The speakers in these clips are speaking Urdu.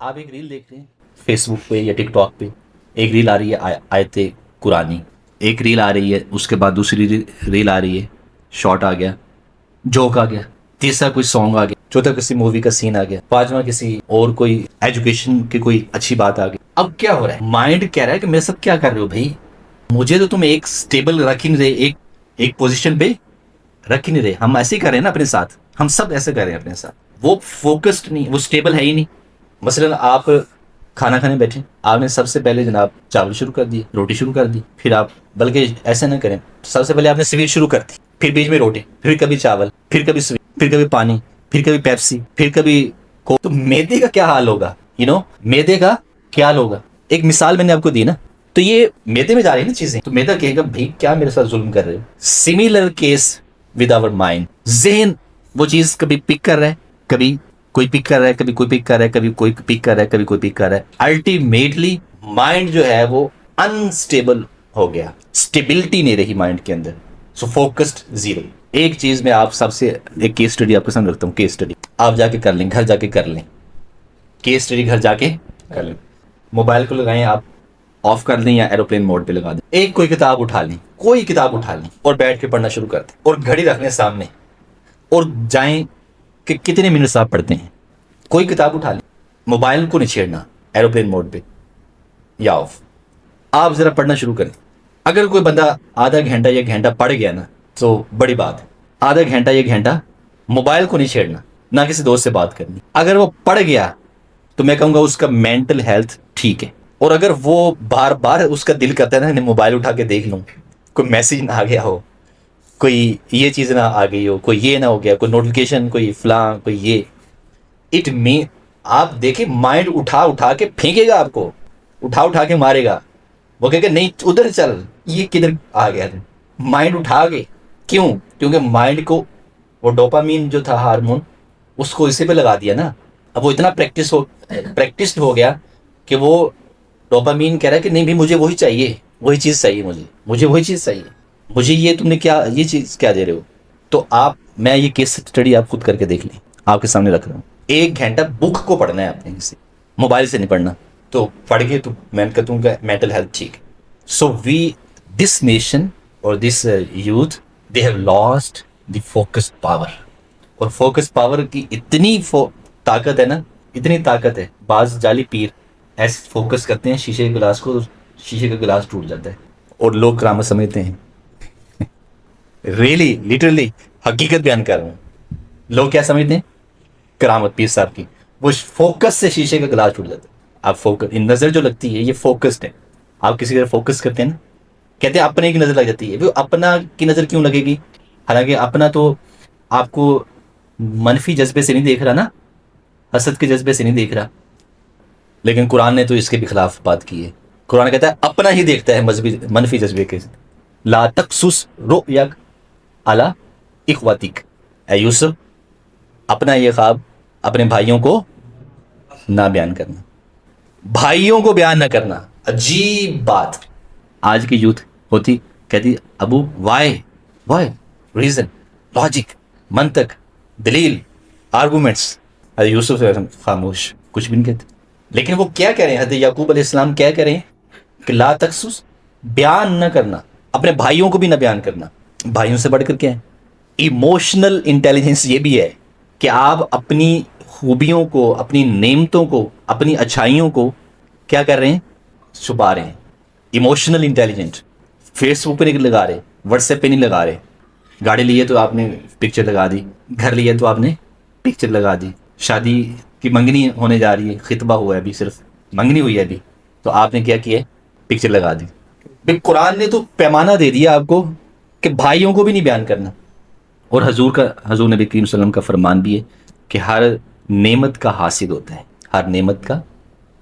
آپ ایک ریل دیکھ رہے ہیں فیس بک پہ یا ٹک ٹاک پہ، ایک ریل آ رہی ہے آیت قرآنی، ایک ریل آ رہی ہے، اس کے بعد دوسری ریل آ رہی ہے، شارٹ آ گیا، جوک آ گیا، تیسرا کوئی سانگ آ گیا، چوتھا کسی مووی کا سین آ گیا، پانچواں کسی اور کوئی ایجوکیشن کی کوئی اچھی بات آ گئی۔ اب کیا ہو رہا ہے؟ مائنڈ کہہ رہا ہے کہ میرے ساتھ کیا کر رہے ہو بھائی، مجھے تو تم ایک سٹیبل رکھ ہی نہیں رہے، ایک پوزیشن پہ رکھ ہی نہیں رہے۔ ہم ایسے ہی کر رہے ہیں نا اپنے ساتھ، ہم سب ایسے کر رہے ہیں اپنے ساتھ، وہ فوکسڈ نہیں، وہ سٹیبل ہے ہی نہیں۔ مثلا آپ کھانا کھانے بیٹھے، آپ نے سب سے پہلے جناب چاول شروع کر دیے، روٹی شروع کر دی، پھر آپ بلکہ ایسا نہ کریں، سب سے پہلے آپ نے سویٹ شروع کر دی، پھر بیچ میں روٹی، پھر کبھی چاول، پھر کبھی سویٹ، پھر کبھی پانی، پھر کبھی پیپسی، پھر کبھی تو میدے کا کیا حال ہوگا؟ میدے کا کیا حال ہوگا؟ ایک مثال میں نے آپ کو دی نا، تو یہ میدے میں جا رہی ہے نا چیزیں، تو میدا کہے گا بھائی کیا میرے ساتھ ظلم کر رہے ہو؟ Similar case with our mind, ذہن وہ چیز کبھی پک کر رہا ہے، کبھی کوئی پک کر رہا ہے، کبھی کوئی پک کر رہا ہے، کبھی کوئی پک کر رہا ہے، کبھی کوئی پک کر رہا ہے۔ الٹیمیٹلی مائنڈ جو ہے وہ انسٹیبل ہو گیا، اسٹیبلٹی نہیں رہی مائنڈ کے اندر، سو فوکسڈ زیرو۔ ایک چیز میں آپ سب سے ایک کیس اسٹڈی آپ کے سامنے رکھتا ہوں، کیس اسٹڈی آپ جا کے کر لیں، گھر جا کے کر لیں، کیس اسٹڈی گھر جا کے کر لیں۔ موبائل کو لگائیں، آپ آف کر دیں یا ایروپلین موڈ پہ لگا دیں، ایک کوئی کتاب اٹھا لیں، کوئی کتاب اٹھا لیں اور بیٹھ کے پڑھنا شروع کر دیں، اور گھڑی رکھ لیں سامنے، اور جائیں کہ کتنے منٹس آپ پڑھتے ہیں۔ کوئی کتاب اٹھا لیں، موبائل کو نہیں چھیڑنا، ایروپلین موڈ پہ یا آف، آپ ذرا پڑھنا شروع کریں۔ اگر کوئی بندہ آدھا گھنٹہ یا گھنٹہ پڑھ گیا نا تو بڑی بات ہے، آدھا گھنٹہ یا گھنٹہ موبائل کو نہیں چھیڑنا، نہ کسی دوست سے بات کرنی۔ اگر وہ پڑھ گیا تو میں کہوں گا اس کا مینٹل ہیلتھ ٹھیک ہے، اور اگر وہ بار بار اس کا دل کرتا ہے نا موبائل اٹھا کے دیکھ لوں، کوئی میسیج نہ آ گیا ہو، کوئی یہ چیز نہ آ گئی ہو، کوئی یہ نہ ہو گیا، کوئی نوٹیفیکیشن، کوئی فلاں، کوئی یہ، اٹ مین آپ دیکھیں مائنڈ اٹھا اٹھا کے پھینکے گا، آپ کو اٹھا اٹھا کے مارے گا، وہ کہے گا نہیں ادھر چل، یہ کدھر آ گیا تھا، مائنڈ اٹھا کے۔ کیوں؟ کیونکہ مائنڈ کو وہ ڈوپامین جو تھا ہارمون، اس کو اسی پہ لگا دیا نا، اب وہ اتنا پریکٹسڈ ہو گیا کہ وہ ڈوپامین کہہ رہا ہے کہ نہیں بھی مجھے وہی چاہیے، وہی چیز چاہیے، مجھے وہی چیز چاہیے، مجھے یہ تم نے کیا یہ چیز کیا دے رہے ہو؟ تو میں یہ کیس اسٹڈی آپ خود کر کے دیکھ لیں، آپ کے سامنے رکھ رہا ہوں۔ ایک گھنٹہ بک کو پڑھنا ہے آپ نے، کسی موبائل سے نہیں پڑھنا، تو پڑھ کے تو میں کہتا ہوں کہ مینٹل ہیلتھ ٹھیک۔ سو دس نیشن اور this youth they have lost the focus power, اور فوکس پاور کی اتنی طاقت ہے نا، اتنی طاقت ہے، بعض جعلی پیر ایسے فوکس کرتے ہیں شیشے کے گلاس کو، شیشے کا گلاس ٹوٹ جاتا ہے، اور لوگ کرامت سمجھتے ہیں۔ ریئلی لٹرلی حقیقت بیان کر رہا ہوں، لوگ کیا سمجھتے ہیں؟ کرامت پیر صاحب کی، وہ فوکس سے شیشے کا گلاس ٹوٹ جاتا ہے۔ آپ فوکس، نظر جو لگتی ہے یہ فوکسڈ ہے، آپ کسی کا فوکس کرتے ہیں نا، کہتے ہیں اپنے کی نظر لگ جاتی ہے، وہ اپنا کی نظر کیوں لگے گی؟ حالانکہ اپنا تو آپ کو منفی جذبے سے نہیں دیکھ رہا نا، حسد کے جذبے سے نہیں دیکھ رہا، لیکن قرآن نے تو اس کے بھی خلاف بات کی ہے۔ قرآن کہتا ہے اپنا ہی دیکھتا ہے منفی جذبے کے، لا تقصص رؤیاک علی اخواتک، اے یوسف اپنا یہ خواب اپنے بھائیوں کو نہ بیان کرنا، بھائیوں کو بیان نہ کرنا۔ عجیب بات، آج کی یوتھ ہوتی کہتی ابو وائی ریزن، لاجک، منطق، دلیل، آرگومنٹس، ارے یوسف سے خاموش، کچھ بھی نہیں کہتے۔ لیکن وہ کیا کہہ رہے ہیں؟ حضرت یعقوب علیہ السلام کیا کہہ رہے ہیں کہ لا تقصص، بیان نہ کرنا، اپنے بھائیوں کو بھی نہ بیان کرنا۔ بھائیوں سے بڑھ کر کیا ہے؟ ایموشنل انٹیلیجنس یہ بھی ہے کہ آپ اپنی خوبیوں کو، اپنی نعمتوں کو، اپنی اچھائیوں کو کیا کر رہے ہیں؟ چھپا رہے ہیں۔ ایموشنل انٹیلیجنٹ، فیس بک پہ نہیں لگا رہے، واٹس ایپ پہ نہیں لگا رہے، گاڑی لیے تو آپ نے پکچر لگا دی، گھر لیے تو آپ نے پکچر لگا دی، شادی کی منگنی ہونے جا رہی ہے، خطبہ ہوا ہے ابھی، صرف منگنی ہوئی ہے ابھی، تو آپ نے کیا کیا؟ پکچر لگا دی۔ بھئی قرآن نے تو پیمانہ دے دیا آپ کو کہ بھائیوں کو بھی نہیں بیان کرنا، اور حضور نبی کریم صلی اللہ علیہ وسلم کا فرمان بھی ہے کہ ہر نعمت کا حاسد ہوتا ہے، ہر نعمت کا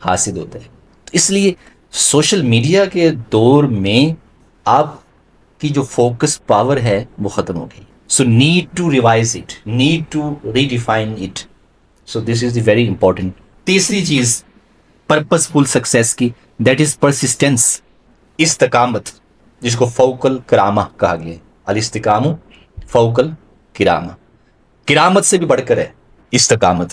حاسد ہوتا ہے۔ تو اس لیے سوشل میڈیا کے دور میں آپ کی جو فوکس پاور ہے وہ ختم ہو گئی۔ So need to revise it, need to redefine it, so this is the very important. تیسری چیز پرپز فل سکسیس کی، دیٹ از پرسسٹنس، استقامت، جس کو فوق الکرامہ کہا گیا ہے، الاستقام فوق الکرامہ، کرامت سے بھی بڑھ کر ہے استقامت۔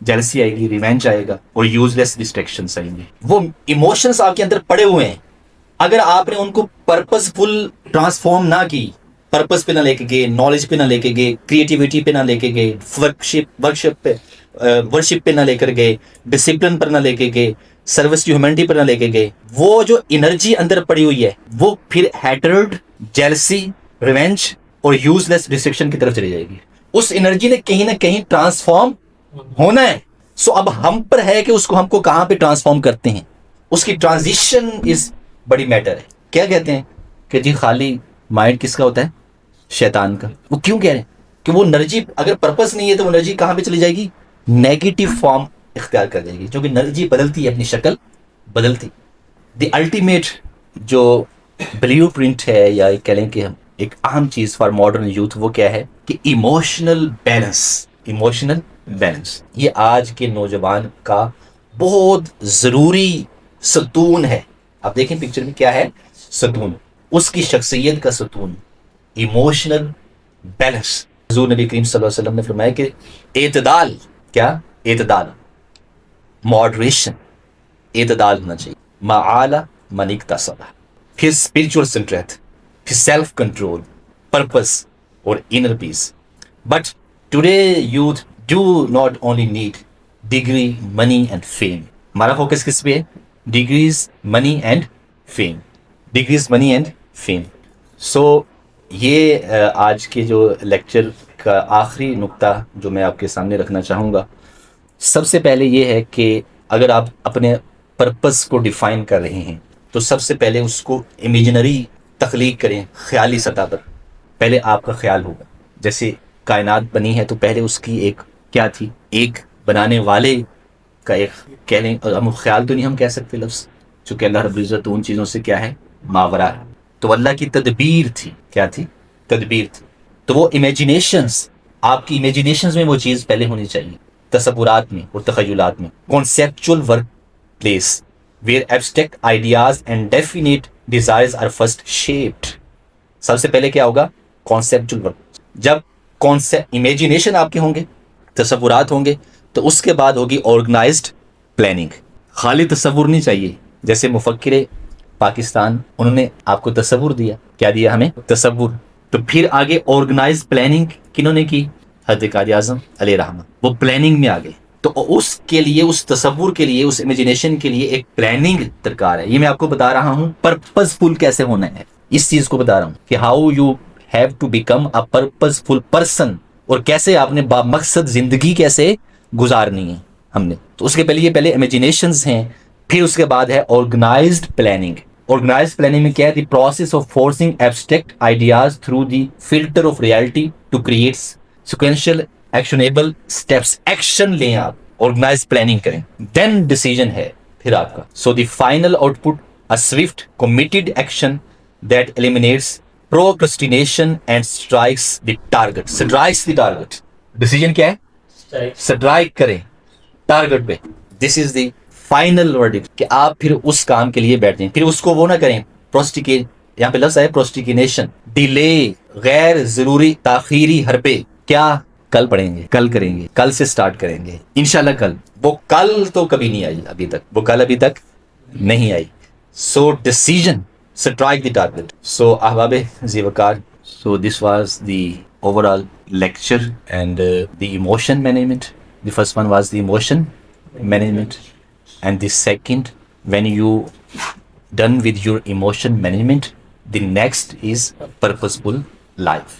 جیلسی آئے گی, ریونج آئے گا, اور یوزلیس ڈسٹریکشنس آئیں گے. وہ ایموشنس آپ کے اندر پڑے ہوئے ہیں, اگر آپ نے ان کو پرپز فل ٹرانسفارم نہ کی, پرپز پہ نہ لے کے گئے, نالج پہ نہ لے کے گئے, کریٹیوٹی پہ نہ لے کے گئے, ورشپ پہ نہ لے کر گئے, ڈسپلن پر نہ لے کے گئے, سروس ٹو ہیومینٹی پر نہ لے کے گئے, وہ جو انرجی اندر پڑی ہوئی ہے وہ پھر ہیٹرڈ, جیلسی, ریونج اور یوزلیس ڈسٹریکشن کی طرف چلی جائے گی. اس انرجی نے کہیں نہ کہیں ٹرانسفارم ہونا ہے. سو اب ہم پر ہے کہ اس کو ہم کو کہاں پہ ٹرانسفارم کرتے ہیں. اس کی ٹرانزیشن از بڑی میٹر ہے. کیا کہتے ہیں کہ جی خالی مائنڈ کس کا ہوتا ہے؟ شیطان کا. وہ کیوں کہہ رہے ہیں کہ وہ انرجی اگر پرپس نہیں ہے تو وہ انرجی کہاں پہ چلی جائے گی؟ نیگیٹو فارم اختیار کر جائے گی, کیونکہ انرجی بدلتی ہے, اپنی شکل بدلتی. دی الٹیمیٹ جو بلیو پرنٹ ہے, یا کہہ لیں کہ ایک اہم چیز فار ماڈرن یوتھ, وہ کیا ہے کہ ایموشنل بیلنس. ایموشنل بیلنس یہ آج کے نوجوان کا بہت ضروری ستون ہے. آپ دیکھیں پکچر میں کیا ہے ستون, اس کی شخصیت کا ستون, ایموشنل بیلنس. حضور نبی کریم صلی اللہ علیہ وسلم نے فرمایا کہ اعتدال, کیا اعتدال, ماڈریشن, اعتدال ہونا چاہیے. معالی من اکتسب, پھر اسپرچل اسٹرینتھ, پھر سیلف کنٹرول, پرپس اور inner peace. But today youth do not only need degree, money and fame. ہمارا فوکس کس پہ ہے؟ Degrees, money and fame. Degrees, money and fame. So یہ آج کے جو لیکچر کا آخری نقطہ جو میں آپ کے سامنے رکھنا چاہوں گا, سب سے پہلے یہ ہے کہ اگر آپ اپنے پرپس کو ڈیفائن کر رہے ہیں تو سب سے پہلے اس کو امیجنری تخلیق کریں, خیالی سطح پر. پہلے آپ کا خیال ہوگا. جیسے کائنات بنی ہے تو پہلے اس کی ایک کیا تھی, ایک بنانے والے کا ایک کہہ لیں, ہم خیال تو نہیں ہم کہہ سکتے لفظ, چونکہ اللہ رب العزت ان چیزوں سے کیا ہے ماورا ہے. تو اللہ کی تدبیر تھی. کیا تھی؟ تدبیر تھی. تو وہ امیجنیشنز, آپ کی امیجنیشنز میں وہ چیز پہلے ہونی چاہیے, تصورات میں اور تخیلات میں. Conceptual workplace where abstract ideas and definite desires are first shaped. سب سے پہلے کیا ہوگا؟ Conceptual work. جب امیجنیشن آپ کے ہوں گے, تصورات ہوں گے, تو اس کے بعد ہوگی آرگنائزڈ پلاننگ. خالی تصور نہیں چاہیے. جیسے مفکر پاکستان, انہوں نے آپ کو تصور دیا. کیا دیا ہمیں؟ تصور. تو پھر آگے آرگنائز پلاننگ کنہوں نے کی؟ حضرت قائد اعظم علیہ رحمہ. وہ پلاننگ میں آگے. تو اس کے لیے, اس تصور کے لیے, اس امیجنیشن کے لیے ایک پلاننگ درکار ہے. یہ میں آپ کو بتا رہا ہوں پرپز فل کیسے ہونا ہے, اس چیز کو بتا رہا ہوں کہ how you have to become a purposeful person, اور کیسے آپ نے با مقصد زندگی کیسے گزارنی ہے ہم نے. تو اس کے پہلے یہ پہلے امیجنیشنز ہیں, پھر اس کے بعد ہے آرگنائزڈ پلاننگ. آرگنائزڈ پلاننگ میں کیا ہے؟ The process of forcing abstract ideas through the filter of reality to create sequential actionable steps. Action لیں آپ, آرگنائز پلاننگ کریں, دین ڈیسیجن ہے پھر آپ کا. So the final output a swift committed action that eliminates procrastination and strikes the target. Strikes the target. Decision کیا ہے؟ اسٹرائک کریں ٹارگٹ پہ. دس از دی فائنل ورڈکٹ کہ آپ پھر اس کام کے لیے بیٹھ جائیں. پھر اس کو وہ نہ کریں پروسٹیکیٹ, یہاں پہ لفظ ہے پروسٹیکینیشن, ڈیلے, غیر ضروری تاخیری حربے. کیا؟ کل پڑھیں گے, کل کریں گے, کل سے سٹارٹ کریں گے انشاءاللہ. کل, وہ کل تو کبھی نہیں آئی ابھی تک, وہ کل ابھی تک نہیں آئی. So decision, strike the target. So احباب ذی وقار, so this was the overall lecture and the emotion management. The first one was the emotion management, and the second, when you done with your emotion management, the next is purposeful life.